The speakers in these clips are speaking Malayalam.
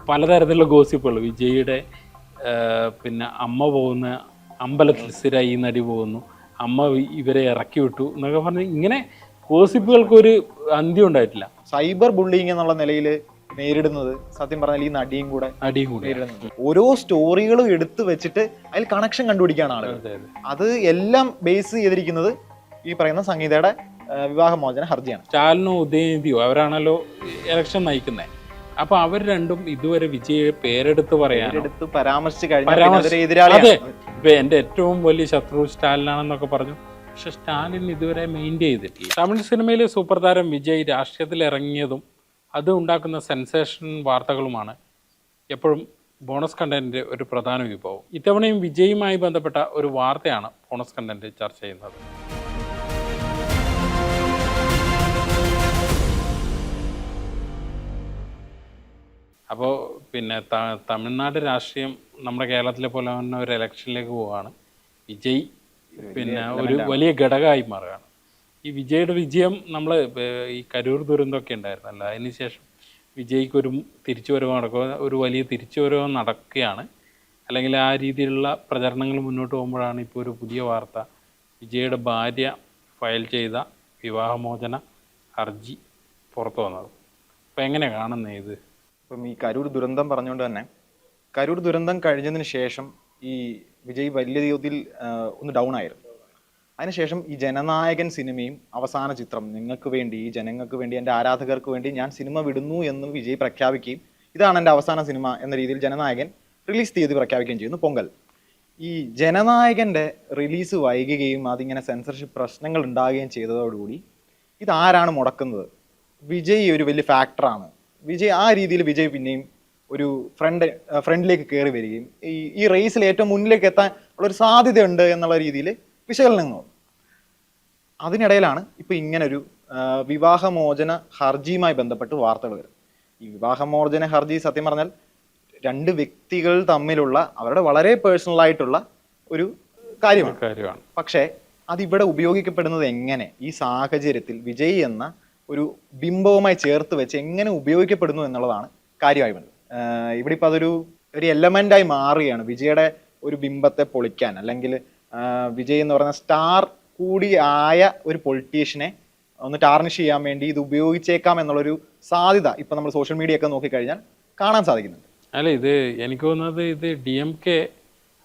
പലതരത്തിലുള്ള ഗോസിപ്പുകൾ. വിജയിയുടെ പിന്നെ അമ്മ പോകുന്ന അമ്പലത്തിൽ സ്ഥിരമായി ഈ നടി പോകുന്നു, അമ്മ ഇവരെ ഇറക്കി വിട്ടു എന്നൊക്കെ പറഞ്ഞ് ഇങ്ങനെ ഗോസിപ്പുകൾക്കൊരു അന്ത്യം ഉണ്ടായിട്ടില്ല. സൈബർ ബുള്ളിങ് എന്നുള്ള നിലയിൽ നേരിടുന്നത് സത്യം പറഞ്ഞാൽ ഈ നടിയും കൂടെ നേരിടുന്നത്. ഓരോ സ്റ്റോറികളും എടുത്തു വെച്ചിട്ട് അതിൽ കണക്ഷൻ കണ്ടുപിടിക്കുകയാണ് ആളുകൾ. അത് എല്ലാം ബേസ് ചെയ്തിരിക്കുന്നത് ഈ പറയുന്ന സംഗീതയുടെ വിവാഹമോചന ഹർജിയാണ്. സ്റ്റാലിനോ ഉദയനിധിയോ അവരാണല്ലോ ഇലക്ഷൻ നയിക്കുന്നത്. അപ്പൊ അവർ രണ്ടും ഇതുവരെ വിജയെ പേരെടുത്ത് പരാമർശിച്ചു കഴിഞ്ഞാൽ ഇപ്പൊ എന്റെ ഏറ്റവും വലിയ ശത്രു സ്റ്റാലിനാണെന്നൊക്കെ പറഞ്ഞു. പക്ഷെ സ്റ്റാലിൻ ഇതുവരെ മെയിൻറ്റെയിൻ ചെയ്തിട്ടില്ല. തമിഴ് സിനിമയിലെ സൂപ്പർ താരം വിജയ് രാഷ്ട്രീയത്തിൽ ഇറങ്ങിയതും അത് ഉണ്ടാക്കുന്ന സെൻസേഷൻ വാർത്തകളുമാണ് എപ്പോഴും ബോണസ് കണ്ടന്റിന്റെ ഒരു പ്രധാന വിഭവം. ഇത്തവണയും വിജയുമായി ബന്ധപ്പെട്ട ഒരു വാർത്തയാണ് ബോണസ് കണ്ടന്റ് ചർച്ച ചെയ്യുന്നത്. അപ്പോൾ പിന്നെ തമിഴ്നാട് രാഷ്ട്രീയം നമ്മുടെ കേരളത്തിലെ പോലെ തന്നെ ഒരു ഇലക്ഷനിലേക്ക് പോവുകയാണ്. വിജയ് പിന്നെ ഒരു വലിയ ഘടകമായി മാറുകയാണ്. ഈ വിജയുടെ വിജയം നമ്മൾ ഈ കരൂർ ദുരന്തമൊക്കെ ഉണ്ടായിരുന്നല്ലോ, അതിനുശേഷം വിജയ്ക്ക് ഒരു തിരിച്ചുവരവ് നടക്കുക, ഒരു വലിയ തിരിച്ചുവരവ് നടക്കുകയാണ്. അല്ലെങ്കിൽ ആ രീതിയിലുള്ള പ്രചരണങ്ങൾ മുന്നോട്ട് പോകുമ്പോഴാണ് ഇപ്പോൾ ഒരു പുതിയ വാർത്ത, വിജയുടെ ഭാര്യ ഫയൽ ചെയ്ത വിവാഹമോചന ഹർജി പുറത്തു വന്നത്. അപ്പോൾ എങ്ങനെ കാണുന്നത് ഇത്? ഇപ്പം ഈ കരൂർ ദുരന്തം പറഞ്ഞുകൊണ്ട് തന്നെ, കരൂർ ദുരന്തം കഴിഞ്ഞതിന് ശേഷം ഈ വിജയ് വലിയ രീതിയിൽ ഒന്ന് ഡൗൺ ആയിരുന്നു. അതിനുശേഷം ഈ ജനനായകൻ സിനിമയും അവസാന ചിത്രം, നിങ്ങൾക്ക് വേണ്ടി, ഈ ജനങ്ങൾക്ക് വേണ്ടി, എൻ്റെ ആരാധകർക്ക് വേണ്ടി ഞാൻ സിനിമ വിടുന്നു എന്ന് വിജയ് പ്രഖ്യാപിക്കുകയും ഇതാണ് എൻ്റെ അവസാന സിനിമ എന്ന രീതിയിൽ ജനനായകൻ റിലീസ് തീയതി പ്രഖ്യാപിക്കുകയും ചെയ്യുന്നു, പൊങ്കൽ. ഈ ജനനായകൻ്റെ റിലീസ് വൈകുകയും അതിങ്ങനെ സെൻസർഷിപ്പ് പ്രശ്നങ്ങൾ ഉണ്ടാകുകയും ചെയ്തതോടുകൂടി ഇതാരാണ് മുടക്കുന്നത്? വിജയ് ഒരു വലിയ ഫാക്ടറാണ്. വിജയ് ആ രീതിയിൽ വിജയ് പിന്നെയും ഒരു ഫ്രണ്ടിലേക്ക് കയറി വരികയും ഈ റേസിൽ ഏറ്റവും മുന്നിലേക്ക് എത്താൻ ഉള്ളൊരു സാധ്യതയുണ്ട് എന്നുള്ള രീതിയിൽ വിശകലനങ്ങൾ. അതിനിടയിലാണ് ഇപ്പൊ ഇങ്ങനൊരു വിവാഹമോചന ഹർജിയുമായി ബന്ധപ്പെട്ട് വാർത്തകൾ വരും. ഈ വിവാഹമോചന ഹർജി സത്യം പറഞ്ഞാൽ രണ്ട് വ്യക്തികൾ തമ്മിലുള്ള അവരുടെ വളരെ പേഴ്സണൽ ആയിട്ടുള്ള ഒരു കാര്യമാണ്. പക്ഷേ അതിവിടെ ഉപയോഗിക്കപ്പെടുന്നത് എങ്ങനെ, ഈ സാഹചര്യത്തിൽ വിജയ് എന്ന ഒരു ബിംബവുമായി ചേർത്ത് വെച്ച് എങ്ങനെ ഉപയോഗിക്കപ്പെടുന്നു എന്നുള്ളതാണ് കാര്യമായി വരുന്നത്. ഇവിടെ ഇപ്പൊ അതൊരു എലമെന്റായി മാറുകയാണ്. വിജയുടെ ഒരു ബിംബത്തെ പൊളിക്കാൻ, അല്ലെങ്കിൽ വിജയ് എന്ന് പറയുന്ന സ്റ്റാർ കൂടി ആയ ഒരു പൊളിറ്റീഷ്യനെ ഒന്ന് ടാർണിഷ് ചെയ്യാൻ വേണ്ടി ഇത് ഉപയോഗിച്ചേക്കാം എന്നുള്ളൊരു സാധ്യത ഇപ്പൊ നമ്മൾ സോഷ്യൽ മീഡിയ ഒക്കെ നോക്കിക്കഴിഞ്ഞാൽ കാണാൻ സാധിക്കുന്നുണ്ട്. അല്ല, ഇത് എനിക്ക് തോന്നുന്നത് ഇത് DMK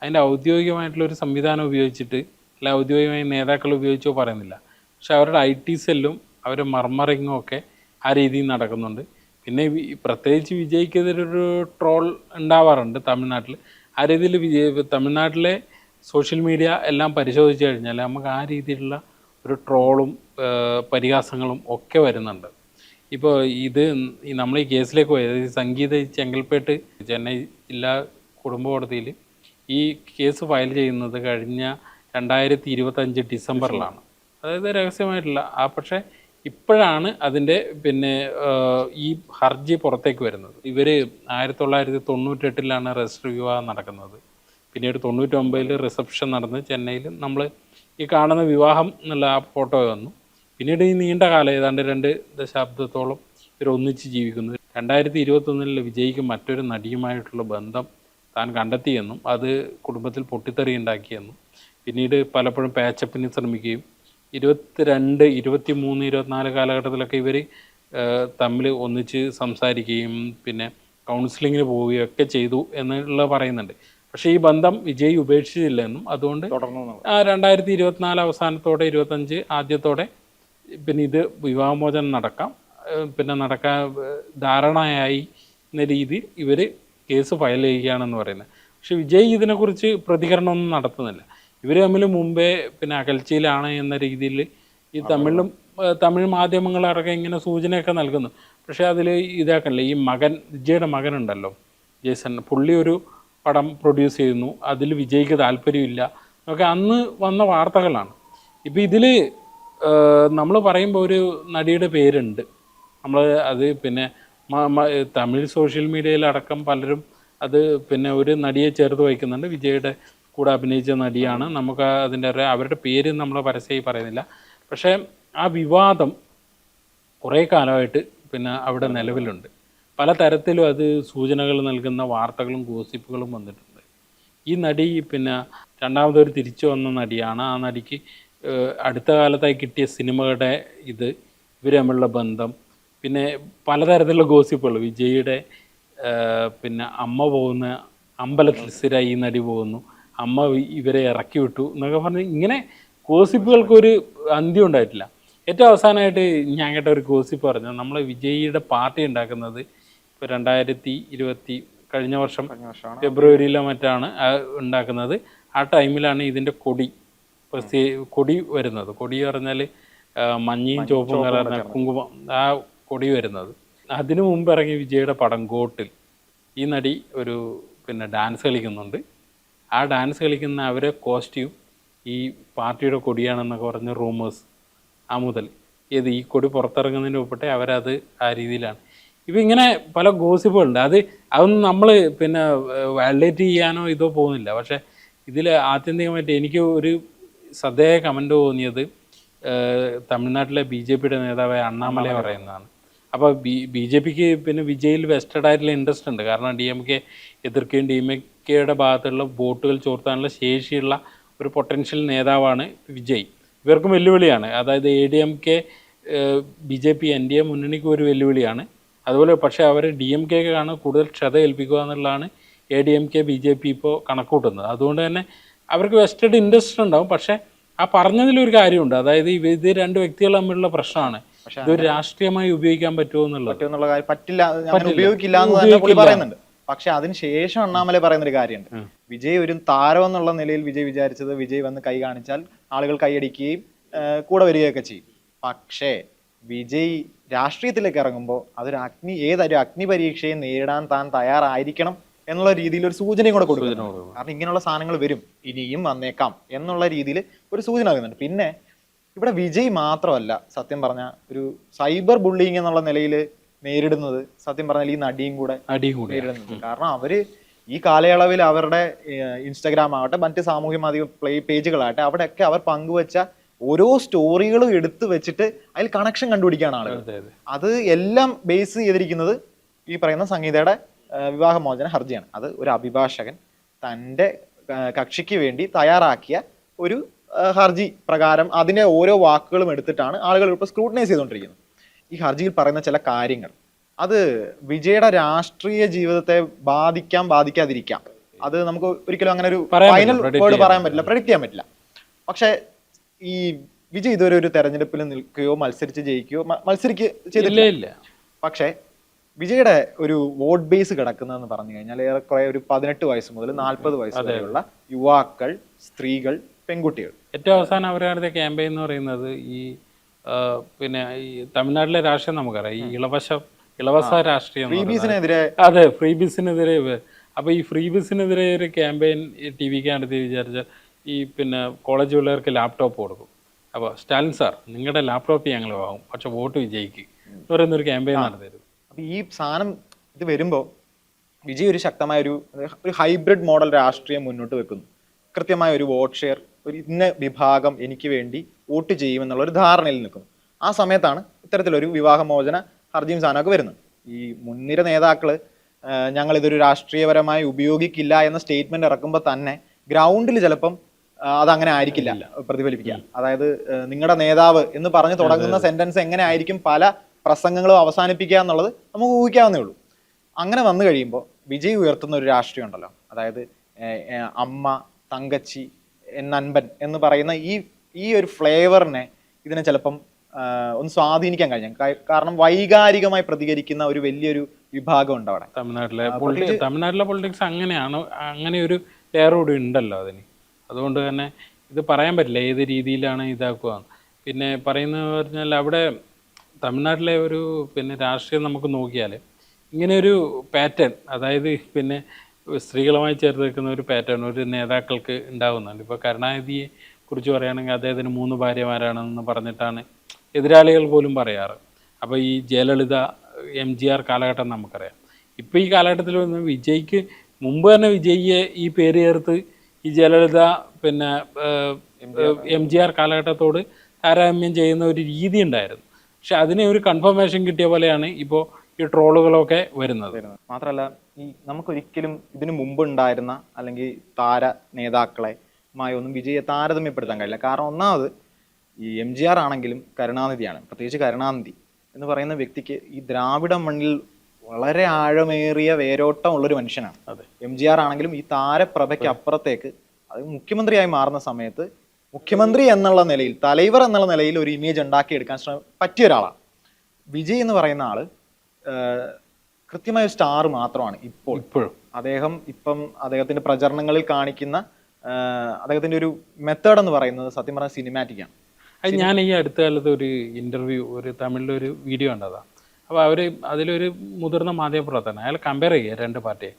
അതിൻ്റെ ഔദ്യോഗികമായിട്ടുള്ള ഒരു സംവിധാനം ഉപയോഗിച്ചിട്ട്, അല്ല ഔദ്യോഗികമായ നേതാക്കൾ ഉപയോഗിച്ചോ പറയുന്നില്ല, പക്ഷെ അവരുടെ IT സെല്ലും അവരുടെ മർമറിങ്ങും ഒക്കെ ആ രീതിയിൽ നടക്കുന്നുണ്ട്. പിന്നെ പ്രത്യേകിച്ച് വിജയ്ക്കെതിരൊരു ട്രോൾ ഉണ്ടാവാറുണ്ട് തമിഴ്നാട്ടിൽ. ആ രീതിയിൽ തമിഴ്നാട്ടിലെ സോഷ്യൽ മീഡിയ എല്ലാം പരിശോധിച്ച് കഴിഞ്ഞാൽ നമുക്ക് ആ രീതിയിലുള്ള ഒരു ട്രോളും പരിഹാസങ്ങളും ഒക്കെ വരുന്നുണ്ട്. ഇപ്പോൾ ഇത് നമ്മൾ ഈ കേസിലേക്ക് പോയത്, സംഗീത ചെങ്കൽപ്പേട്ട് ചെന്നൈ ജില്ലാ കുടുംബ കോടതിയിൽ ഈ കേസ് ഫയൽ ചെയ്യുന്നത് കഴിഞ്ഞ 2025 ഡിസംബറിലാണ്. അതായത് രഹസ്യമായിട്ടുള്ള പക്ഷേ ഇപ്പോഴാണ് അതിൻ്റെ പിന്നെ ഈ ഹർജി പുറത്തേക്ക് വരുന്നത്. ഇവർ 1998 രജിസ്റ്റർ വിവാഹം നടക്കുന്നത്. പിന്നീട് 99 റിസപ്ഷൻ നടന്ന് ചെന്നൈയിൽ നമ്മൾ ഈ കാണുന്ന വിവാഹം എന്നുള്ള ആ ഫോട്ടോ വന്നു. പിന്നീട് ഈ നീണ്ട കാലം, ഏതാണ്ട് 2 ദശാബ്ദത്തോളം ഇവർ ഒന്നിച്ച് ജീവിക്കുന്നത്. 2021 വിജയ്ക്ക് മറ്റൊരു നടിയുമായിട്ടുള്ള ബന്ധം താൻ കണ്ടെത്തിയെന്നും അത് കുടുംബത്തിൽ പൊട്ടിത്തെറി ഉണ്ടാക്കിയെന്നും പിന്നീട് പലപ്പോഴും പാച്ചപ്പിന് ശ്രമിക്കുകയും 22, 23, 24 കാലഘട്ടത്തിലൊക്കെ ഇവർ തമ്മിൽ ഒന്നിച്ച് സംസാരിക്കുകയും പിന്നെ കൗൺസിലിങ്ങിന് പോവുകയും ഒക്കെ ചെയ്തു എന്നുള്ള പറയുന്നുണ്ട്. പക്ഷേ ഈ ബന്ധം വിജയ് ഉപേക്ഷിച്ചില്ലെന്നും അതുകൊണ്ട് 2024 അവസാനത്തോടെ 25 ആദ്യത്തോടെ പിന്നെ ഇത് വിവാഹമോചനം നടക്കാം, പിന്നെ ധാരണയായി എന്ന രീതിയിൽ ഇവർ കേസ് ഫയൽ ചെയ്യുകയാണെന്ന് പറയുന്നത്. പക്ഷെ വിജയ് ഇതിനെക്കുറിച്ച് പ്രതികരണമൊന്നും നടത്തുന്നില്ല. ഇവർ തമ്മിൽ മുമ്പേ പിന്നെ അകൽച്ചയിലാണ് എന്ന രീതിയിൽ ഈ തമിഴ് മാധ്യമങ്ങളടക്കം ഇങ്ങനെ സൂചനയൊക്കെ നൽകുന്നു. പക്ഷേ അതിൽ ഇതാക്കല്ലേ, ഈ വിജയുടെ മകനുണ്ടല്ലോ ജേസൺ, പുള്ളി ഒരു പടം പ്രൊഡ്യൂസ് ചെയ്യുന്നു, അതിൽ വിജയ്ക്ക് താല്പര്യമില്ല എന്നൊക്കെ അന്ന് വന്ന വാർത്തകളാണ്. ഇപ്പം ഇതിൽ നമ്മൾ പറയുമ്പോൾ ഒരു നടിയുടെ പേരുണ്ട്, നമ്മൾ അത് പിന്നെ തമിഴ് സോഷ്യൽ മീഡിയയിലടക്കം പലരും അത് പിന്നെ ഒരു നടിയെ ചേർത്ത് വയ്ക്കുന്നുണ്ട്. വിജയുടെ കൂടെ അഭിനയിച്ച നടിയാണ്, നമുക്ക് അവരുടെ പേര് നമ്മൾ പരസ്യമായി പറയുന്നില്ല. പക്ഷേ ആ വിവാദം കുറേ കാലമായിട്ട് പിന്നെ അവിടെ നിലവിലുണ്ട്. പല തരത്തിലും അത് സൂചനകൾ നൽകുന്ന വാർത്തകളും ഗോസിപ്പുകളും വന്നിട്ടുണ്ട്. ഈ നടി പിന്നെ രണ്ടാമതൊരു തിരിച്ചു വന്ന നടിയാണ്. ആ നടിക്ക് അടുത്ത കാലത്തായി കിട്ടിയ സിനിമകളുടെ ഇവർ തമ്മിലുള്ള ബന്ധം, പിന്നെ പലതരത്തിലുള്ള ഗോസിപ്പുകൾ. വിജയിയുടെ പിന്നെ അമ്മ പോകുന്ന അമ്പലത്തിൽ സ്ഥിരമായി ഈ നടി പോകുന്നു, അമ്മ ഇവരെ ഇറക്കി വിട്ടു എന്നൊക്കെ പറഞ്ഞ് ഇങ്ങനെ ഗോസിപ്പുകൾക്കൊരു അന്ത്യം ഉണ്ടായിട്ടില്ല. ഏറ്റവും അവസാനമായിട്ട് ഞാൻ കേട്ട ഒരു ഗോസിപ്പ് പറഞ്ഞാൽ നമ്മൾ വിജയിയുടെ പാർട്ടി ഉണ്ടാക്കുന്നത് ഇപ്പോൾ 2020 കഴിഞ്ഞ വർഷം ഫെബ്രുവരിയിലോ മറ്റാണ് ഉണ്ടാക്കുന്നത്. ആ ടൈമിലാണ് ഇതിൻ്റെ കൊടി വരുന്നത്. കൊടി പറഞ്ഞാൽ മഞ്ഞയും ചുവപ്പും കലർന്ന കുങ്കുമം, ആ കൊടി വരുന്നത്. അതിനു മുമ്പ് ഇറങ്ങിയ വിജയുടെ പടം ഗോട്ടിൽ ഈ നടി ഒരു പിന്നെ ഡാൻസ് കളിക്കുന്നുണ്ട്. ആ ഡാൻസ് കളിക്കുന്ന അവരെ കോസ്റ്റ്യൂം ഈ പാർട്ടിയുടെ കൊടിയാണെന്നൊക്കെ പറഞ്ഞ റൂമേഴ്സ് ആ മുതൽ ഈ കൊടി പുറത്തിറങ്ങുന്നതിന് മുമ്പട്ടെ അവരത് ആ രീതിയിലാണ്. ഇപ്പം ഇങ്ങനെ പല ഗോസിപ്പുകളുണ്ട്. അതൊന്നും നമ്മൾ പിന്നെ വാലിഡേറ്റ് ചെയ്യാനോ ഇതോ പോകുന്നില്ല. പക്ഷേ ഇതിൽ ആത്യന്തികമായിട്ട് എനിക്ക് ഒരു ശ്രദ്ധേയ കമൻറ്റ് തോന്നിയത് തമിഴ്നാട്ടിലെ BJPയുടെ നേതാവായ അണ്ണാമലൈ പറയുന്നതാണ്. അപ്പോൾ BJPക്ക് പിന്നെ വിജയിൽ വെസ്റ്റഡ് ആയിട്ടുള്ള ഇൻട്രസ്റ്റ് ഉണ്ട്. കാരണം DMK എതിർക്കുകയും DMKയുടെ ഭാഗത്തുള്ള വോട്ടുകൾ ചോർത്താനുള്ള ശേഷിയുള്ള ഒരു പൊട്ടൻഷ്യൽ നേതാവാണ് വിജയ്. ഇവർക്കും വെല്ലുവിളിയാണ്. അതായത് ADMK BJP NDA മുന്നണിക്ക് ഒരു വെല്ലുവിളിയാണ്. അതുപോലെ പക്ഷേ അവർ DMKക്കാണ് കൂടുതൽ ക്ഷത ഏൽപ്പിക്കുക എന്നുള്ളതാണ് ADMK BJP ഇപ്പോൾ കണക്കൂട്ടുന്നത്. അതുകൊണ്ട് തന്നെ അവർക്ക് വെസ്റ്റഡ് ഇൻട്രസ്റ്റ് ഉണ്ടാവും. പക്ഷേ ആ പറഞ്ഞതിലൊരു കാര്യമുണ്ട്. അതായത് ഇത് രണ്ട് വ്യക്തികൾ തമ്മിലുള്ള പ്രശ്നമാണ്. ഇതൊരു രാഷ്ട്രീയമായി ഉപയോഗിക്കാൻ പറ്റുമോ എന്നുള്ള കാര്യം പറ്റില്ല, ഉപയോഗിക്കില്ല എന്ന് തന്നെ പുള്ളി പറയുന്നുണ്ട്. പക്ഷെ അതിനുശേഷം അണ്ണാമലൈ പറയുന്നൊരു കാര്യമുണ്ട്. വിജയ് ഒരു താരം എന്നുള്ള നിലയിൽ വിജയ് വിചാരിച്ചത് വിജയ് വന്ന് കൈ കാണിച്ചാൽ ആളുകൾ കൈയടിക്കുകയും കൂടെ വരികയൊക്കെ ചെയ്യും. പക്ഷേ വിജയ് രാഷ്ട്രീയത്തിലേക്ക് ഇറങ്ങുമ്പോൾ ഏതൊരു അഗ്നി പരീക്ഷയെ നേരിടാൻ താൻ തയ്യാറായിരിക്കണം എന്നുള്ള രീതിയിൽ ഒരു സൂചനയും കൂടെ കൊടുക്കുന്നു. കാരണം ഇങ്ങനെയുള്ള സാധനങ്ങൾ വരും, ഇനിയും വന്നേക്കാം എന്നുള്ള രീതിയിൽ ഒരു സൂചന നൽകുന്നുണ്ട്. പിന്നെ ഇവിടെ വിജയ് മാത്രമല്ല സത്യം പറഞ്ഞ ഒരു സൈബർ ബുള്ളിങ് എന്നുള്ള നിലയിൽ നേരിടുന്നത്. സത്യം പറഞ്ഞാൽ ഈ നടിയും കൂടെ നേരിടുന്നത്. കാരണം അവര് ഈ കാലയളവിൽ അവരുടെ ഇൻസ്റ്റാഗ്രാം ആവട്ടെ മറ്റ് സാമൂഹ്യ മാധ്യമ പേജുകളാകട്ടെ അവിടെയൊക്കെ അവർ പങ്കുവച്ച ഓരോ സ്റ്റോറികളും എടുത്തു വെച്ചിട്ട് അതിൽ കണക്ഷൻ കണ്ടുപിടിക്കുകയാണ് ആളുകൾ. അത് എല്ലാം ബേസ് ചെയ്തിരിക്കുന്നത് ഈ പറയുന്ന സംഗീതയുടെ വിവാഹമോചന ഹർജിയാണ്. അത് ഒരു അഭിഭാഷകൻ തൻ്റെ കക്ഷിക്ക് വേണ്ടി തയ്യാറാക്കിയ ഒരു ഹർജി പ്രകാരം അതിൻ്റെ ഓരോ വാക്കുകളും എടുത്തിട്ടാണ് ആളുകൾ ഇപ്പോൾ സ്ക്രൂട്ടനൈസ് ചെയ്തുകൊണ്ടിരിക്കുന്നത്. ഈ ഹർജിയിൽ പറയുന്ന ചില കാര്യങ്ങൾ അത് വിജയുടെ രാഷ്ട്രീയ ജീവിതത്തെ ബാധിക്കാതിരിക്കാം. അത് നമുക്ക് ഒരിക്കലും അങ്ങനെ ഒരു ഫൈനൽ വേർഡ് പറയാൻ പറ്റില്ല, പ്രെഡിക്റ്റ് ചെയ്യാൻ പറ്റില്ല. പക്ഷെ ഈ വിജയ് ഇതുവരെ ഒരു തെരഞ്ഞെടുപ്പിൽ നിൽക്കുകയോ മത്സരിച്ച് ജയിക്കുകയോ ചെയ്തിട്ടില്ല. പക്ഷെ വിജയുടെ ഒരു വോട്ട് ബേസ് കിടക്കുന്നതെന്ന് പറഞ്ഞു കഴിഞ്ഞാൽ ഏറെക്കുറെ ഒരു 18 വയസ്സ് മുതൽ 40 വയസ്സ് വരെയുള്ള യുവാക്കൾ, സ്ത്രീകൾ, പെൺകുട്ടികൾ. ഏറ്റവും അവസാനം അവരുടെ ക്യാമ്പയിൻ എന്ന് പറയുന്നത് ഈ പിന്നെ ഈ തമിഴ്നാട്ടിലെ രാഷ്ട്രീയം നമുക്കറിയാം, ഈ ഇളവശ രാഷ്ട്രീയം, അതെ, ഫ്രീബീസിനെതിരെ. അപ്പോൾ ഈ ഫ്രീബീസിനെതിരെ ഒരു ക്യാമ്പയിൻ TV-ക്ക് നടത്തി വിചാരിച്ചാൽ ഈ പിന്നെ കോളേജ് പിള്ളേർക്ക് ലാപ്ടോപ്പ് കൊടുക്കും. അപ്പോൾ സ്റ്റാലിൻ സാർ നിങ്ങളുടെ ലാപ്ടോപ്പ് ഞങ്ങൾ വാങ്ങും, പക്ഷെ വോട്ട് വിജയിക്ക് എന്ന് പറയുന്നൊരു ക്യാമ്പയിൻ നടത്തരുത്. അപ്പോൾ ഈ സാധനം ഇത് വരുമ്പോൾ വിജയ് ഒരു ശക്തമായ ഒരു ഹൈബ്രിഡ് മോഡൽ രാഷ്ട്രീയം മുന്നോട്ട് വെക്കുന്നു. കൃത്യമായ ഒരു വോട്ട് ഷെയർ, ഒരു ഇന്ന വിഭാഗം എനിക്ക് വേണ്ടി വോട്ട് ചെയ്യുമെന്നുള്ള ഒരു ധാരണയിൽ നിൽക്കുന്നു. ആ സമയത്താണ് ഇത്തരത്തിലൊരു വിവാഹമോചന ഹർജിയും സാധനമൊക്കെ വരുന്നത്. ഈ മുൻനിര നേതാക്കൾ ഞങ്ങളിതൊരു രാഷ്ട്രീയപരമായി ഉപയോഗിക്കില്ല എന്ന സ്റ്റേറ്റ്മെന്റ് ഇറക്കുമ്പോൾ തന്നെ ഗ്രൗണ്ടിൽ ചിലപ്പം അതങ്ങനെ ആയിരിക്കില്ല പ്രതിഫലിപ്പിക്കുക. അതായത് നിങ്ങളുടെ നേതാവ് എന്ന് പറഞ്ഞ് തുടങ്ങുന്ന സെന്റൻസ് എങ്ങനെ ആയിരിക്കും പല പ്രസംഗങ്ങളും അവസാനിപ്പിക്കുക എന്നുള്ളത് നമുക്ക് ഊഹിക്കാവുന്നേ ഉള്ളൂ. അങ്ങനെ വന്നു കഴിയുമ്പോൾ വിജയ് ഉയർത്തുന്ന ഒരു രാഷ്ട്രീയം ഉണ്ടല്ലോ, അതായത് അമ്മ, തങ്കച്ചി, നൻപൻ എന്ന് പറയുന്ന ഈ ഒരു ഫ്ലേവറിനെ ഇതിനെ ചിലപ്പം ഒന്ന് സ്വാധീനിക്കാൻ കഴിഞ്ഞു. കാരണം വൈകാരികമായി പ്രതികരിക്കുന്ന ഒരു വലിയൊരു വിഭാഗം ഉണ്ട് അവിടെ. തമിഴ്നാട്ടിലെ പൊളിറ്റിക്സ് അങ്ങനെയാണ്, അങ്ങനെ ഒരു ലെയർ കൂടി ഉണ്ടല്ലോ അതിന്. അതുകൊണ്ട് തന്നെ ഇത് പറയാൻ പറ്റില്ല ഏത് രീതിയിലാണ് ഇതാക്കുക. പിന്നെ പറയുന്നത് പറഞ്ഞാൽ അവിടെ തമിഴ്നാട്ടിലെ ഒരു പിന്നെ രാഷ്ട്രീയം നമുക്ക് നോക്കിയാൽ ഇങ്ങനെ ഒരു പാറ്റേൺ, അതായത് പിന്നെ സ്ത്രീകളുമായി ചേർത്ത് വെക്കുന്ന ഒരു പാറ്റേൺ ഒരു നേതാക്കൾക്ക് ഉണ്ടാകുന്നുണ്ട്. ഇപ്പോൾ കരുണാനിധിയെ കുറിച്ച് പറയുകയാണെങ്കിൽ അദ്ദേഹത്തിന് 3 ഭാര്യമാരാണെന്ന് പറഞ്ഞിട്ടാണ് എതിരാളികൾ പോലും പറയാറ്. അപ്പോൾ ഈ ജയലളിത, MGR കാലഘട്ടം നമുക്കറിയാം. ഇപ്പോൾ ഈ കാലഘട്ടത്തിൽ വന്ന് വിജയ്ക്ക് മുമ്പ് തന്നെ വിജയിയെ ഈ പേര് ചേർത്ത് ഈ ജയലളിത പിന്നെ MGR കാലഘട്ടത്തോട് താരതമ്യം ചെയ്യുന്ന ഒരു രീതി ഉണ്ടായിരുന്നു. പക്ഷെ അതിന് ഒരു കൺഫർമേഷൻ കിട്ടിയ പോലെയാണ് ഇപ്പോൾ ഈ ട്രോളുകളൊക്കെ വരുന്നത്. മാത്രമല്ല ഈ നമുക്കൊരിക്കലും ഇതിനു മുമ്പ് ഉണ്ടായിരുന്ന അല്ലെങ്കിൽ താര നേതാക്കളെ ഒന്നും വിജയെ താരതമ്യപ്പെടുത്താൻ കഴിയില്ല. കാരണം ഒന്നാമത് ഈ MGR ആണെങ്കിലും കരുണാനിധിയാണ്, പ്രത്യേകിച്ച് കരുണാനിധി എന്ന് പറയുന്ന വ്യക്തിക്ക് ഈ ദ്രാവിഡ മണ്ണിൽ വളരെ ആഴമേറിയ വേരോട്ടം ഉള്ളൊരു മനുഷ്യനാണ്. MGR ആണെങ്കിലും ഈ താരപ്രഭയ്ക്ക് അപ്പുറത്തേക്ക് അത് മുഖ്യമന്ത്രിയായി മാറുന്ന സമയത്ത് മുഖ്യമന്ത്രി എന്നുള്ള നിലയിൽ, തലൈവർ എന്നുള്ള നിലയിൽ ഒരു ഇമേജ് ഉണ്ടാക്കിയെടുക്കാൻ പറ്റിയ ഒരാളാണ്. വിജയ് എന്ന് പറയുന്ന ആള് കൃത്യമായ ഒരു സ്റ്റാർ മാത്രമാണ് ഇപ്പോഴും. അദ്ദേഹത്തിന്റെ പ്രചരണങ്ങളിൽ കാണിക്കുന്ന അദ്ദേഹത്തിന്റെ ഒരു മെത്തേഡ് എന്ന് പറയുന്നത് സത്യം പറഞ്ഞാൽ സിനിമാറ്റിക് ആണ്. അത് ഞാൻ ഈ അടുത്ത കാലത്ത് ഒരു ഇന്റർവ്യൂ, ഒരു തമിഴിലൊരു വീഡിയോ കണ്ടതാണ്. അപ്പോൾ അവർ അതിലൊരു മുതിർന്ന മാധ്യമപ്രവർത്തകൻ അയാൾ കമ്പയർ ചെയ്യുക രണ്ട് പാർട്ടിയെ.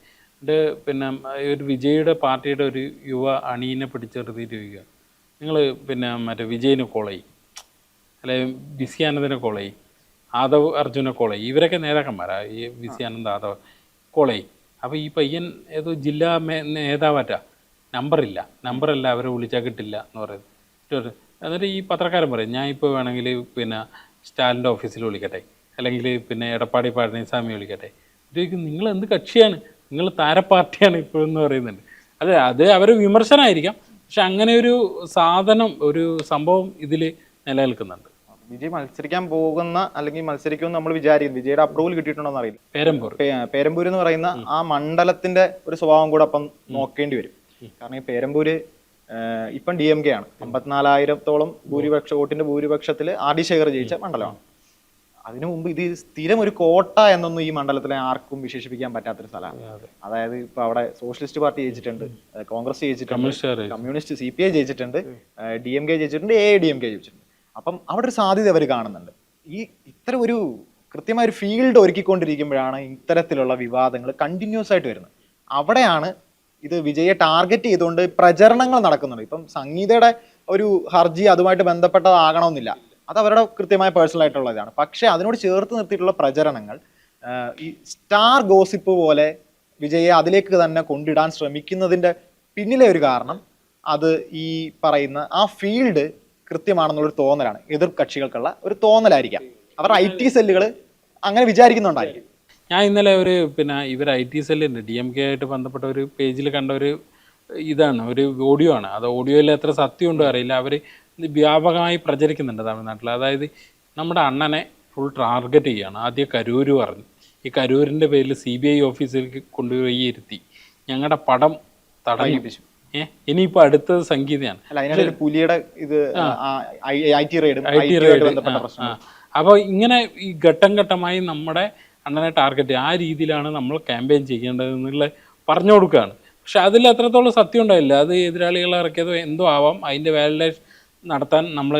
എന്നിട്ട് പിന്നെ ഒരു വിജയുടെ പാർട്ടിയുടെ ഒരു യുവ അണീനെ പിടിച്ചെടുത്തിട്ട് ചോദിക്കുക, നിങ്ങൾ പിന്നെ മറ്റേ വിജയിനെ കോൾ ചെയ്യും, അല്ലെങ്കിൽ ബിസി ആനന്ദിനെ കോൾ ചെയ്യും, ആദവ് അർജുനെ കോൾ ചെയ്യും, ഇവരൊക്കെ നേതാക്കന്മാരാണ്, ഈ ബിസി ആനന്ദ് ആദവ് കോൾ ചെയ്യും. അപ്പോൾ ഈ പയ്യൻ ഏതോ ജില്ലാ നേതാവാറ്റാ, നമ്പറല്ല അവരെ വിളിച്ചാൽ കിട്ടില്ല എന്ന് പറയുന്നത്. എന്നിട്ട് ഈ പത്രക്കാരൻ പറയും, ഞാൻ ഇപ്പോൾ വേണമെങ്കിൽ പിന്നെ സ്റ്റാലിൻ്റെ ഓഫീസിൽ വിളിക്കട്ടെ, അല്ലെങ്കിൽ പിന്നെ എടപ്പാടി പഴനിസ്വാമി വിളിക്കട്ടെ. ഇത് നിങ്ങൾ എന്ത് കക്ഷിയാണ്, നിങ്ങൾ താരപ്പാർട്ടിയാണ് ഇപ്പോഴെന്ന് പറയുന്നുണ്ട്. അത് അവരെ വിമർശനമായിരിക്കാം, പക്ഷെ അങ്ങനെ ഒരു സാധനം, ഒരു സംഭവം ഇതിൽ നിലനിൽക്കുന്നുണ്ട്. വിജയ് മത്സരിക്കാൻ പോകുന്ന അല്ലെങ്കിൽ മത്സരിക്കുമെന്ന് നമ്മൾ വിചാരിക്കുന്നു. വിജയുടെ അപ്രൂവൽ കിട്ടിയിട്ടുണ്ടോ അറിയില്ല. പേരമ്പൂർ എന്ന് പറയുന്ന ആ മണ്ഡലത്തിന്റെ ഒരു സ്വഭാവം കൂടെ അപ്പം നോക്കേണ്ടി വരും. കാരണം ഈ പേരമ്പൂര് ഇപ്പം DMK ആണ്. 54,000-ഓളം വോട്ടിന്റെ ഭൂരിപക്ഷത്തിൽ RD ശേഖർ ജയിച്ച മണ്ഡലമാണ്. അതിനു മുമ്പ് ഇത് സ്ഥിരം ഒരു കോട്ട എന്നൊന്നും ഈ മണ്ഡലത്തിലെ ആർക്കും വിശേഷിപ്പിക്കാൻ പറ്റാത്തൊരു സ്ഥലമാണ്. അതായത് ഇപ്പൊ അവിടെ സോഷ്യലിസ്റ്റ് പാർട്ടി ജയിച്ചിട്ടുണ്ട്, കോൺഗ്രസ് ജയിച്ചിട്ടുണ്ട്, കമ്മ്യൂണിസ്റ്റ് CPI ജയിച്ചിട്ടുണ്ട്, DMK ജയിച്ചിട്ടുണ്ട്, AIDMK ജയിച്ചിട്ടുണ്ട്. അപ്പം അവിടെ ഒരു സാധ്യത അവർ കാണുന്നുണ്ട്. ഇത്തരം ഒരു കൃത്യമായ ഒരു ഫീൽഡ് ഒരുക്കിക്കൊണ്ടിരിക്കുമ്പോഴാണ് ഇത്തരത്തിലുള്ള വിവാദങ്ങൾ കണ്ടിന്യൂസ് ആയിട്ട് വരുന്നത്. അവിടെയാണ് ഇത് വിജയെ ടാർഗറ്റ് ചെയ്തുകൊണ്ട് പ്രചരണങ്ങൾ നടക്കുന്നുണ്ട്. ഇപ്പം സംഗീതയുടെ ഒരു ഹർജി അതുമായിട്ട് ബന്ധപ്പെട്ടതാകണമെന്നില്ല, അത് അവരുടെ കൃത്യമായ പേഴ്സണൽ ആയിട്ടുള്ള ഇതാണ്. പക്ഷെ അതിനോട് ചേർത്ത് നിർത്തിയിട്ടുള്ള പ്രചരണങ്ങൾ ഈ സ്റ്റാർ ഗോസിപ്പ് പോലെ വിജയെ അതിലേക്ക് തന്നെ കൊണ്ടിടാൻ ശ്രമിക്കുന്നതിന്റെ പിന്നിലെ ഒരു കാരണം അത് ഈ പറയുന്ന ആ ഫീൽഡ് കൃത്യമാണെന്നുള്ളൊരു തോന്നലാണ്. എതിർ കക്ഷികൾക്കുള്ള ഒരു തോന്നലായിരിക്കാം. അവർ IT സെല്ലുകൾ അങ്ങനെ വിചാരിക്കുന്നുണ്ടായിരിക്കും. ഞാൻ ഇന്നലെ പിന്നെ ഇവർ IT സെല്ലുണ്ട്, DMK ആയിട്ട് ബന്ധപ്പെട്ട ഒരു പേജിൽ കണ്ട ഒരു ഒരു ഓഡിയോ ആണ്. അത് ഓഡിയോയിൽ എത്ര സത്യമുണ്ടോ അറിയില്ല, അവർ വ്യാപകമായി പ്രചരിക്കുന്നുണ്ട് തമിഴ്നാട്ടിൽ. അതായത് നമ്മുടെ അണ്ണനെ ഫുൾ ടാർഗറ്റ് ചെയ്യുകയാണ്. ആദ്യം കരൂര് പറഞ്ഞു, ഈ കരൂരിൻ്റെ പേരിൽ CBI ഓഫീസിലേക്ക് കൊണ്ടുപോയി ഇരുത്തി ഞങ്ങളുടെ പടം തടയിപ്പിച്ചു. ഇനിയിപ്പോൾ അടുത്തത് സംഗീതയാണ്. അപ്പോൾ ഇങ്ങനെ ഈ ഘട്ടം ഘട്ടമായി നമ്മുടെ അണ്ണനെ ടാർഗറ്റ് ആ രീതിയിലാണ് നമ്മൾ ക്യാമ്പയിൻ ചെയ്യേണ്ടതെന്നുള്ള പറഞ്ഞു കൊടുക്കുകയാണ്. പക്ഷെ അതിൽ എത്രത്തോളം സത്യം ഉണ്ടായില്ല. അത് എതിരാളികളെ ഇറക്കിയതോ എന്തോ ആവാം, അതിൻ്റെ വാലിഡേഷൻ നടത്താൻ നമ്മൾ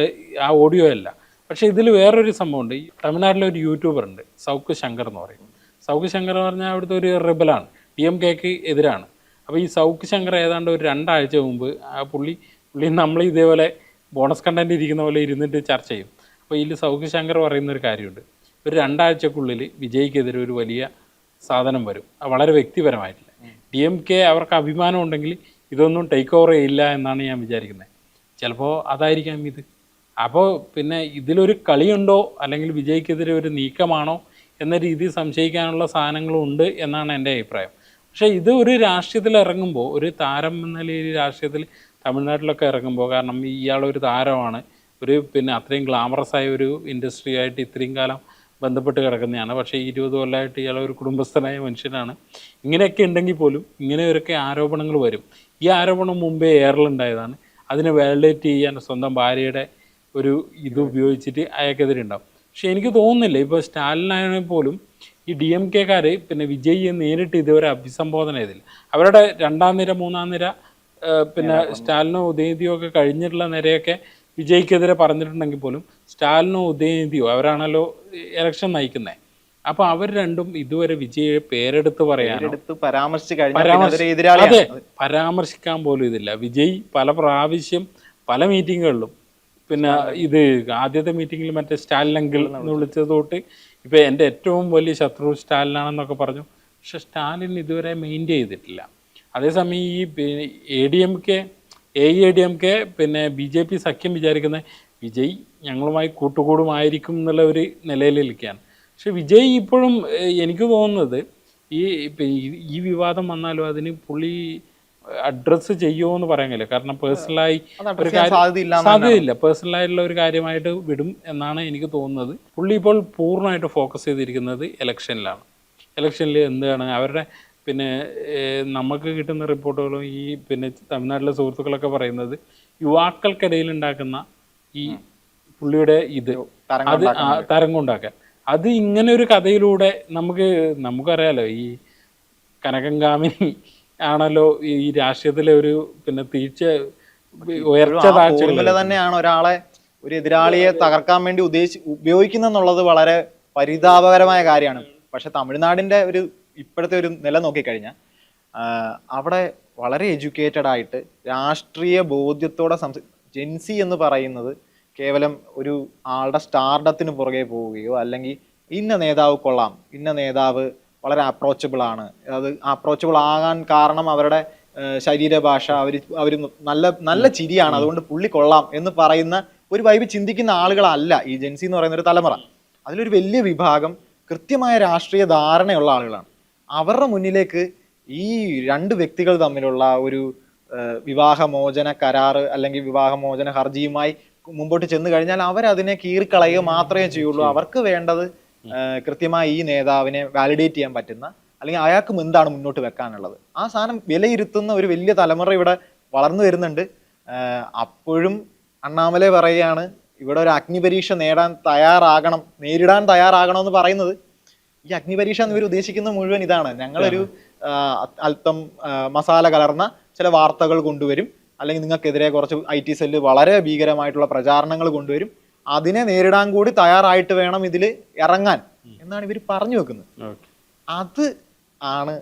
ആ ഓഡിയോ അല്ല. പക്ഷേ ഇതിൽ വേറൊരു സംഭവമുണ്ട്. ഈ തമിഴ്നാട്ടിലൊരു യൂട്യൂബർ ഉണ്ട്, സൗക്ക് ശങ്കർ എന്ന് പറയും. സൗക്ക് ശങ്കർ എന്ന് പറഞ്ഞാൽ അവിടുത്തെ ഒരു റിബലാണ്, DMKക്ക് എതിരാണ്. അപ്പോൾ ഈ സൗക്ക് ശങ്കർ ഏതാണ്ട് ഒരു 2 ആഴ്ച മുമ്പ് പുള്ളി നമ്മൾ ഇതേപോലെ ബോണസ് കണ്ടന്റ് ഇരിക്കുന്ന പോലെ ഇരുന്നിട്ട് ചർച്ച ചെയ്യും. അപ്പോൾ ഇതിൽ സൗക്ക് ശങ്കർ പറയുന്നൊരു കാര്യമുണ്ട്, ഒരു 2 ആഴ്ചക്കുള്ളിൽ വിജയ്ക്കെതിരെ ഒരു വലിയ സാധനം വരും, വളരെ വ്യക്തിപരമായിട്ടില്ല. DMK അവർക്ക് അഭിമാനം ഉണ്ടെങ്കിൽ ഇതൊന്നും ടേക്ക് ഓവർ ചെയ്യില്ല എന്നാണ് ഞാൻ വിചാരിക്കുന്നത്. ചിലപ്പോൾ അതായിരിക്കാം ഇത്. അപ്പോൾ പിന്നെ ഇതിലൊരു കളിയുണ്ടോ അല്ലെങ്കിൽ വിജയ്ക്കെതിരെ ഒരു നീക്കമാണോ എന്ന രീതിയിൽ സംശയിക്കാനുള്ള സാധനങ്ങളും ഉണ്ട് എന്നാണ് എൻ്റെ അഭിപ്രായം. പക്ഷേ ഇത് ഒരു രാഷ്ട്രീയത്തിൽ ഇറങ്ങുമ്പോൾ, ഒരു താരം എന്ന നിലയിൽ രാഷ്ട്രീയത്തിൽ തമിഴ്നാട്ടിലൊക്കെ ഇറങ്ങുമ്പോൾ, കാരണം ഇയാളൊരു താരമാണ്, ഒരു പിന്നെ അത്രയും ഗ്ലാമറസ് ആയ ഒരു ഇൻഡസ്ട്രി ആയിട്ട് ഇത്രയും കാലം ബന്ധപ്പെട്ട് കിടക്കുന്നതാണ്. പക്ഷേ 20 കൊല്ലമായിട്ട് ഇയാൾ ഒരു കുടുംബസ്ഥനായ മനുഷ്യനാണ്. ഇങ്ങനെയൊക്കെ ഉണ്ടെങ്കിൽ പോലും ഇങ്ങനെയൊക്കെ ആരോപണങ്ങൾ വരും. ഈ ആരോപണം മുമ്പേ എയറിലുണ്ടായതാണ്. അതിനെ വാലിഡേറ്റ് ചെയ്യാൻ സ്വന്തം ഭാര്യയുടെ ഒരു ഇത് ഉപയോഗിച്ചിട്ട് അയാൾക്കെതിരെ ഉണ്ടാവും. പക്ഷെ എനിക്ക് തോന്നുന്നില്ല, ഇപ്പോൾ സ്റ്റാലിനാണെങ്കിൽ പോലും ഈ DMKക്കാർ പിന്നെ വിജയിയെ നേരിട്ട് ഇതുവരെ അഭിസംബോധന ചെയ്തില്ല. അവരുടെ 2ാം നിര 3ാം നിര പിന്നെ സ്റ്റാലിനോ ഉദയനിധിയോ ഒക്കെ കഴിഞ്ഞിട്ടുള്ള നിരയൊക്കെ വിജയ്ക്കെതിരെ പറഞ്ഞിട്ടുണ്ടെങ്കിൽ പോലും സ്റ്റാലിനോ ഉദയനിധിയോ അവരാണല്ലോ ഇലക്ഷൻ നയിക്കുന്നത്. അപ്പോൾ അവർ രണ്ടും ഇതുവരെ വിജയെ പേരെടുത്ത് പരാമർശിക്കാൻ പോലും ഇതില്ല. വിജയ് പല പ്രാവശ്യം പല മീറ്റിങ്ങുകളിലും പിന്നെ ഇത് ആദ്യത്തെ മീറ്റിങ്ങിൽ മറ്റേ സ്റ്റാലിൻ അങ്കിൾ എന്ന് വിളിച്ചത് തൊട്ട് ഇപ്പോൾ എൻ്റെ ഏറ്റവും വലിയ ശത്രു സ്റ്റാലിനാണെന്നൊക്കെ പറഞ്ഞു. പക്ഷെ സ്റ്റാലിൻ ഇതുവരെ മെയിൻറ്റെയിൻ ചെയ്തിട്ടില്ല. അതേസമയം ഈ AIADMK പിന്നെ BJP സഖ്യം വിചാരിക്കുന്ന വിജയ് ഞങ്ങളുമായി കൂട്ടുകൂടുമായിരിക്കും എന്നുള്ള ഒരു നിലയിലിരിക്കുകയാണ്. പക്ഷെ വിജയ് ഇപ്പോഴും എനിക്ക് തോന്നുന്നത് ഇപ്പം ഈ വിവാദം വന്നാലും അതിന് പുള്ളി അഡ്രസ്സ് ചെയ്യുമോ എന്ന് പറയാൻ കഴിയില്ല. കാരണം പേഴ്സണലായി ഒരു സാധ്യതയില്ല, പേഴ്സണലായിട്ടുള്ള ഒരു കാര്യമായിട്ട് വിടും എന്നാണ് എനിക്ക് തോന്നുന്നത്. പുള്ളി ഇപ്പോൾ പൂർണ്ണമായിട്ട് ഫോക്കസ് ചെയ്തിരിക്കുന്നത് ഇലക്ഷനിലാണ്. ഇലക്ഷനിൽ എന്താണ് അവരുടെ പിന്നെ നമുക്ക് കിട്ടുന്ന റിപ്പോർട്ടുകളും ഈ പിന്നെ തമിഴ്നാട്ടിലെ സുഹൃത്തുക്കളൊക്കെ പറയുന്നത് യുവാക്കൾക്കിടയിൽ ഉണ്ടാക്കുന്ന ഈ പുള്ളിയുടെ ഇത് അത് തരംഗമുണ്ടാക്കാൻ അത് ഇങ്ങനെ ഒരു കഥയിലൂടെ നമുക്കറിയാലോ ഈ കനകങ്കാമിനി ആണല്ലോ ഈ രാഷ്ട്രീയത്തിലെ ഒരു പിന്നെ ഉയർച്ച തന്നെയാണ് ഒരാളെ ഒരു എതിരാളിയെ തകർക്കാൻ വേണ്ടി ഉപയോഗിക്കുന്നുള്ളത് വളരെ പരിതാപകരമായ കാര്യമാണ്. പക്ഷെ തമിഴ്നാടിന്റെ ഇപ്പോഴത്തെ ഒരു നില നോക്കിക്കഴിഞ്ഞാൽ അവിടെ വളരെ എഡ്യൂക്കേറ്റഡ് ആയിട്ട് രാഷ്ട്രീയ ബോധ്യത്തോടെ ജെൻസി എന്ന് പറയുന്നത് കേവലം ഒരു ആളുടെ സ്റ്റാർഡത്തിന് പുറകെ പോവുകയോ അല്ലെങ്കിൽ ഇന്ന നേതാവ് കൊള്ളാം, ഇന്ന നേതാവ് വളരെ അപ്രോച്ചബിൾ ആണ്, അത് അപ്രോച്ചബിൾ ആകാൻ കാരണം അവരുടെ ശരീരഭാഷ, അവർ നല്ല നല്ല ചിരിയാണ്, അതുകൊണ്ട് പുള്ളി കൊള്ളാം എന്ന് പറയുന്ന ഒരു വൈബ് ചിന്തിക്കുന്ന ആളുകളല്ല ഈ ജെൻസി എന്ന് പറയുന്ന ഒരു തലമുറ. അതിലൊരു വലിയ വിഭാഗം കൃത്യമായ രാഷ്ട്രീയ ധാരണയുള്ള ആളുകളാണ്. അവരുടെ മുന്നിലേക്ക് ഈ രണ്ട് വ്യക്തികൾ തമ്മിലുള്ള ഒരു വിവാഹമോചന കരാറ് അല്ലെങ്കിൽ വിവാഹമോചന ഹർജിയുമായി മുമ്പോട്ട് ചെന്ന് കഴിഞ്ഞാൽ അവരതിനെ കീറിക്കളയുക മാത്രമേ ചെയ്യുള്ളൂ. അവർക്ക് വേണ്ടത് കൃത്യമായി ഈ നേതാവിനെ വാലിഡേറ്റ് ചെയ്യാൻ പറ്റുന്ന അല്ലെങ്കിൽ അയാൾക്കും എന്താണ് മുന്നോട്ട് വെക്കാനുള്ളത് ആ സാധനം വിലയിരുത്തുന്ന ഒരു വലിയ തലമുറ ഇവിടെ വളർന്നു വരുന്നുണ്ട്. അപ്പോഴും അണ്ണാമലൈ പറയുകയാണ് ഇവിടെ ഒരു അഗ്നിപരീക്ഷ നേരിടാൻ തയ്യാറാകണം എന്ന് പറയുന്നത്. ഈ അഗ്നിപരീക്ഷ എന്ന് ഇവർ ഉദ്ദേശിക്കുന്നത് മുഴുവൻ ഇതാണ്. ഞങ്ങളൊരു അല്പം മസാല കലർന്ന ചില വാർത്തകൾ കൊണ്ടുവരും, അല്ലെങ്കിൽ നിങ്ങൾക്കെതിരെ കുറച്ച് IT സെല്ല് വളരെ ഭീകരമായിട്ടുള്ള പ്രചാരണങ്ങൾ കൊണ്ടുവരും, അതിനെ നേരിടാൻ കൂടി തയ്യാറായിട്ട് വേണം ഇതിൽ ഇറങ്ങാൻ എന്നാണ് ഇവർ പറഞ്ഞു വെക്കുന്നത്. അത് ആണ്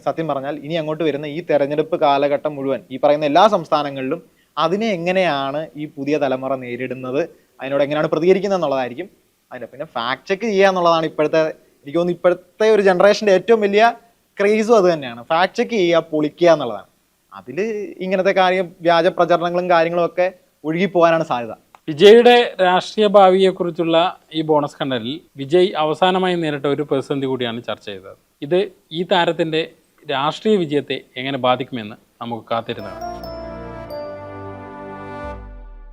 സത്യം പറഞ്ഞാൽ ഇനി അങ്ങോട്ട് വരുന്ന ഈ തെരഞ്ഞെടുപ്പ് കാലഘട്ടം മുഴുവൻ ഈ പറയുന്ന എല്ലാ സംസ്ഥാനങ്ങളിലും അതിനെ എങ്ങനെയാണ് ഈ പുതിയ തലമുറ നേരിടുന്നത്, അതിനോട് എങ്ങനെയാണ് പ്രതികരിക്കുന്നത് എന്നുള്ളതായിരിക്കും. പിന്നെ ഫാക്ട് ചെക്ക് ചെയ്യുക എന്നുള്ളതാണ് ഇപ്പോഴത്തെ, എനിക്ക് തോന്നുന്നു ഇപ്പോഴത്തെ ഒരു ജനറേഷൻ്റെ ഏറ്റവും വലിയ ക്രേസും അത് തന്നെയാണ്. ഫാക്ട് ചെക്ക് ചെയ്യുക, പൊളിക്കുക എന്നുള്ളതാണ്. അതിൽ ഇങ്ങനത്തെ വ്യാജ പ്രചരണങ്ങളും കാര്യങ്ങളും ഒക്കെ ഒഴുകിപ്പോകാനാണ് സാധ്യത. വിജയുടെ രാഷ്ട്രീയ ഭാവിയെക്കുറിച്ചുള്ള ഈ ബോണസ് കണ്ടലിൽ വിജയ് അവസാനമായി നേരിട്ട ഒരു പ്രതിസന്ധി കൂടിയാണ് ചർച്ച ചെയ്തത്. ഇത് ഈ താരത്തിൻ്റെ രാഷ്ട്രീയ വിജയത്തെ എങ്ങനെ ബാധിക്കുമെന്ന് നമുക്ക് കാത്തിരുന്നതാണ്.